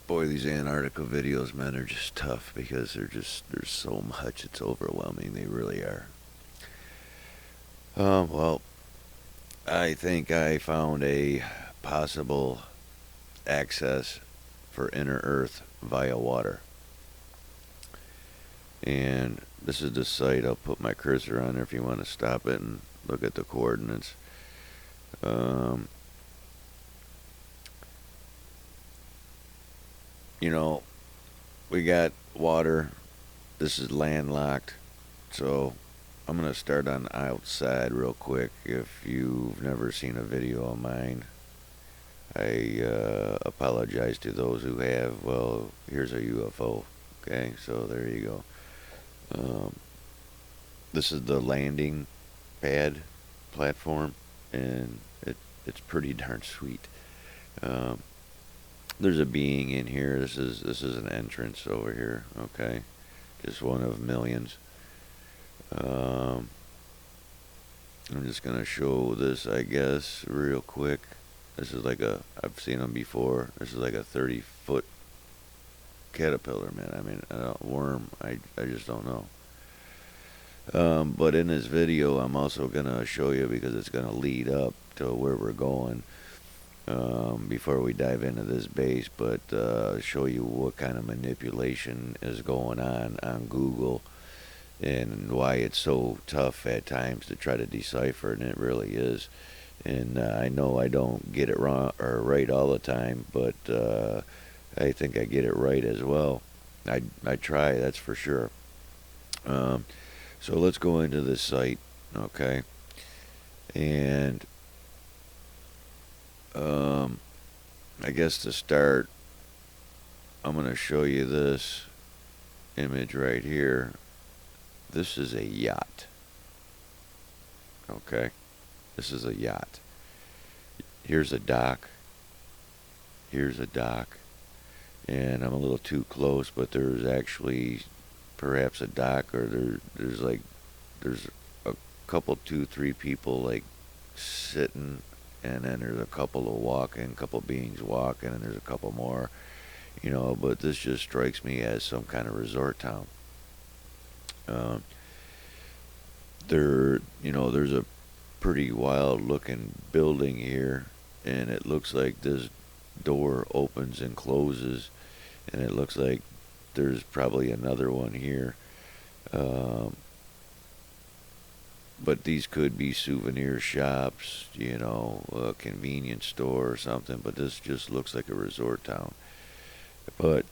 Boy, these Antarctica videos, man, are just tough because there's so much. It's overwhelming. They really are. Well, I think I found a possible access for inner Earth via water. And this is the site. I'll put my cursor on there if you want to stop it and look at the coordinates. Um, you know, we got water. This is landlocked. So I'm going to start on the outside real quick. If you've never seen a video of mine, I apologize to those who have. Well, here's a UFO. Okay, so there you go. Um, this is the landing pad platform, and it's pretty darn sweet. Um, there's a being in here. This is an entrance over here. Okay, just one of millions. Um, I'm just gonna show this, I guess, real quick. This is like I've seen them before. This is like a 30-foot caterpillar, man. I mean, a worm. I just don't know. But in this video, I'm also gonna show you because it's gonna lead up to where we're going. Before we dive into this base, but show you what kind of manipulation is going on Google and why it's so tough at times to try to decipher, and it really is. And I know I don't get it wrong or right all the time, but I think I get it right as well. I try, that's for sure. Um, so let's go into this site, okay? And um, I guess to start, I'm going to show you this image right here. This is a yacht, okay? This is a yacht. Here's a dock. Here's a dock. And I'm a little too close, but there's actually perhaps a dock, or there's a couple, two, three people like sitting, and then there's a couple of walking, couple beings walking, and there's a couple more, but this just strikes me as some kind of resort town. Um, there's a pretty wild looking building here, and it looks like this door opens and closes, and it looks like there's probably another one here. Um, but these could be souvenir shops, a convenience store or something, but this just looks like a resort town. But,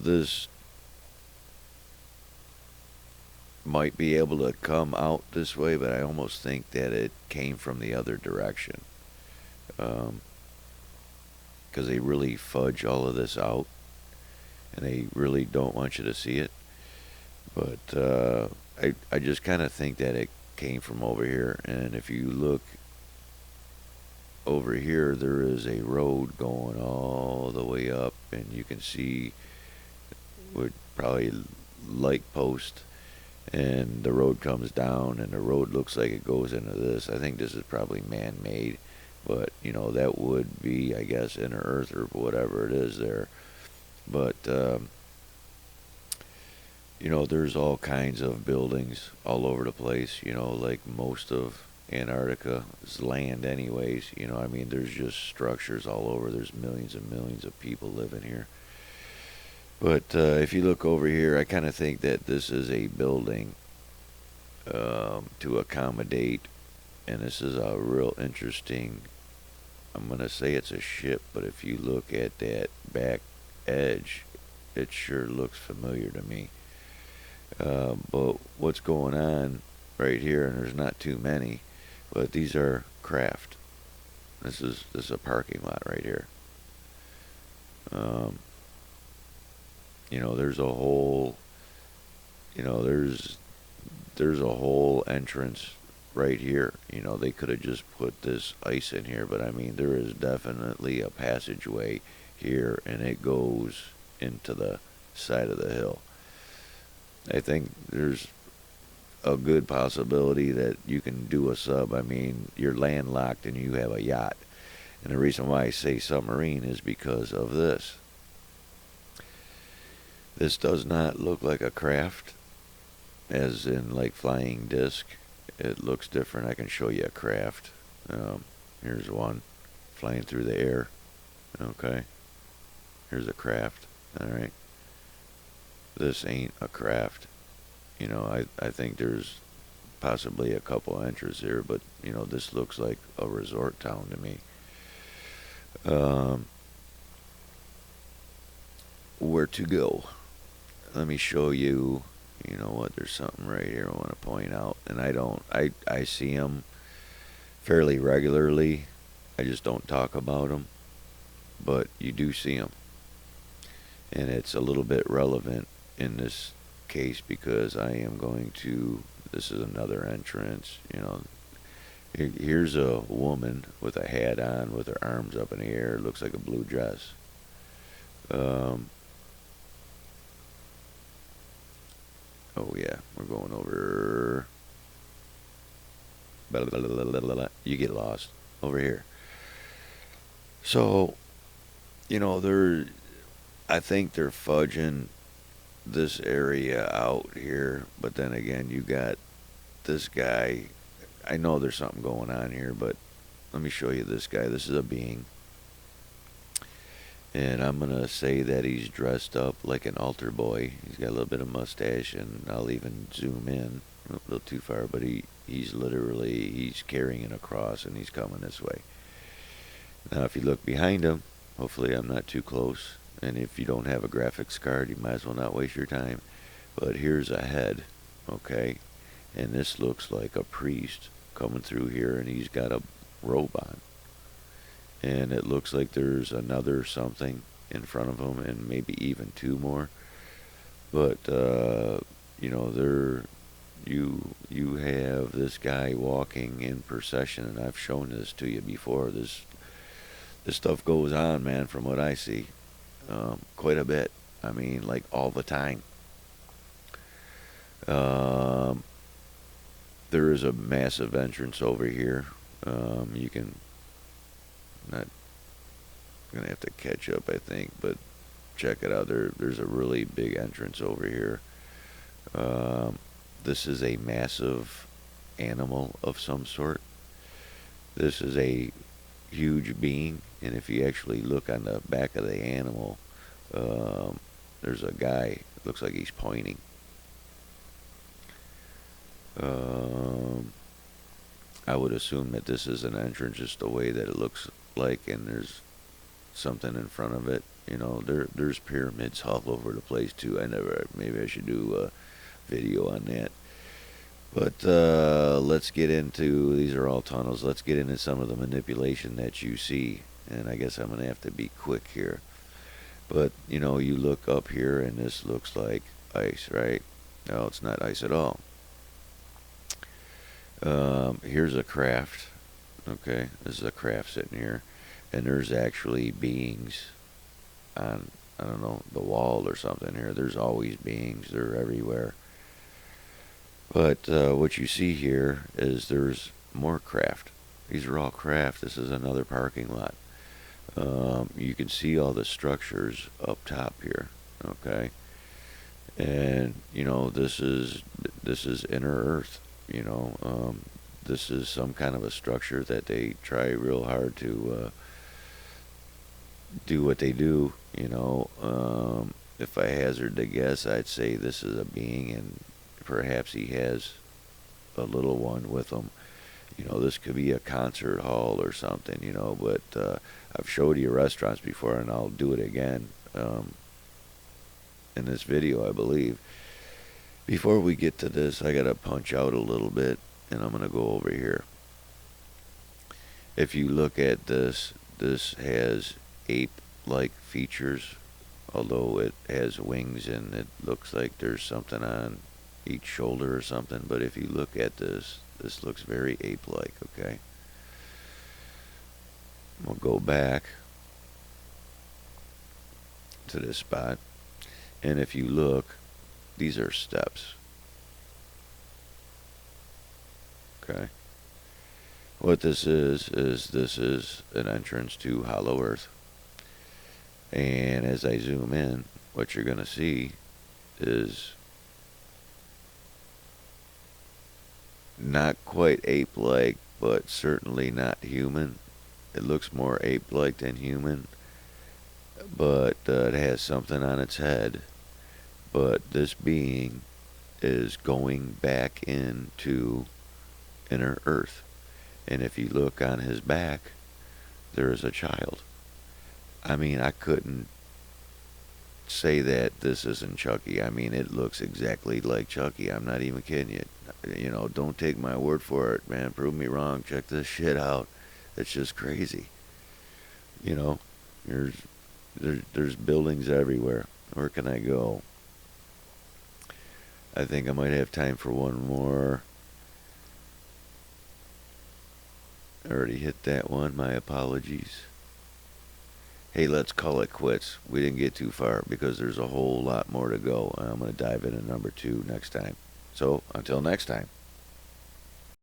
this might be able to come out this way, but I almost think that it came from the other direction. Because they really fudge all of this out, and they really don't want you to see it. But I just kind of think that it came from over here. And if you look over here, there is a road going all the way up, and you can see would probably light post, and the road comes down, and the road looks like it goes into this. I think this is probably man-made, but that would be, I guess, inner Earth or whatever it is there. But there's all kinds of buildings all over the place. Like most of Antarctica's land, anyways. I mean, there's just structures all over. There's millions and millions of people living here. But if you look over here, I kind of think that this is a building to accommodate, and this is a real interesting. I'm going to say it's a ship, but if you look at that back edge, it sure looks familiar to me. But what's going on right here, and there's not too many, but these are craft. This is a parking lot right here. Um, there's a whole, there's a whole entrance right here. They could have just put this ice in here, but I mean, there is definitely a passageway here, and it goes into the side of the hill. I think there's a good possibility that you can do a sub. I mean, you're landlocked and you have a yacht, And the reason why I say submarine is because of this. This does not look like a craft, as in like flying disc. It looks different. I can show you a craft. Here's one flying through the air. Okay. Here's a craft. All right. This ain't a craft. You know, I think there's possibly a couple entries here, but you know, this looks like a resort town to me. Where to go? Let me show you. You know what? There's something right here I want to point out, and I see them fairly regularly. I just don't talk about them, but you do see them, and it's a little bit relevant in this case because I am going to. This is another entrance. You know, here's a woman with a hat on, with her arms up in the air. Looks like a blue dress. Oh yeah, we're going over. You get lost over here. So, you know, I think they're fudging this area out here, but then again, you got this guy. I know there's something going on here, but let me show you this guy. This is a being. And I'm going to say that he's dressed up like an altar boy. He's got a little bit of mustache, and I'll even zoom in a little too far, but he's carrying a cross, and he's coming this way. Now, if you look behind him, hopefully I'm not too close, and if you don't have a graphics card, you might as well not waste your time. But here's a head, okay? And this looks like a priest coming through here, and he's got a robe on. And it looks like there's another something in front of him, and maybe even two more. But you know, you have this guy walking in procession, and I've shown this to you before. This stuff goes on, man. From what I see, quite a bit. I mean, like all the time. There is a massive entrance over here. You can. Not gonna have to catch up, I think, but check it out. There's a really big entrance over here. This is a massive animal of some sort. This is a huge being, and if you actually look on the back of the animal, there's a guy. Looks like he's pointing. I would assume that this is an entrance, just the way that it looks like, and there's something in front of it. You know, there's pyramids all over the place too. Maybe I should do a video on that. But let's get into, these are all tunnels. Let's get into some of the manipulation that you see, and I guess I'm gonna have to be quick here. But you know, you look up here, and this looks like ice, right? No, it's not ice at all. Here's a craft. Okay, this is a craft sitting here, and there's actually beings on, I don't know, the wall or something here. There's always beings. They're everywhere. But what you see here is there's more craft. These are all craft. This is another parking lot. You can see all the structures up top here. Okay, and you know, this is inner Earth. You know, this is some kind of a structure that they try real hard to do what they do. You know, if I hazard to guess, I'd say this is a being, and perhaps he has a little one with him. You know, this could be a concert hall or something. You know, but I've showed you restaurants before, and I'll do it again in this video, I believe. Before we get to this, I gotta punch out a little bit, and I'm gonna go over here. If you look at this, this has ape-like features, although it has wings, and it looks like there's something on each shoulder or something. But if you look at this, this looks very ape-like, okay? We'll go back to this spot, and if you look, these are steps. Okay. What this is this is an entrance to Hollow Earth. And as I zoom in, what you're going to see is not quite ape-like, but certainly not human. It looks more ape-like than human, but it has something on its head. But this being is going back into inner Earth. And if you look on his back, there is a child. I mean, I couldn't say that this isn't Chucky. I mean, it looks exactly like Chucky. I'm not even kidding you. You know, don't take my word for it, man. Prove me wrong. Check this shit out. It's just crazy. You know, there's buildings everywhere. Where can I go? I think I might have time for one more. I already hit that one. My apologies. Hey, let's call it quits. We didn't get too far because there's a whole lot more to go. I'm going to dive into number 2 next time. So, until next time.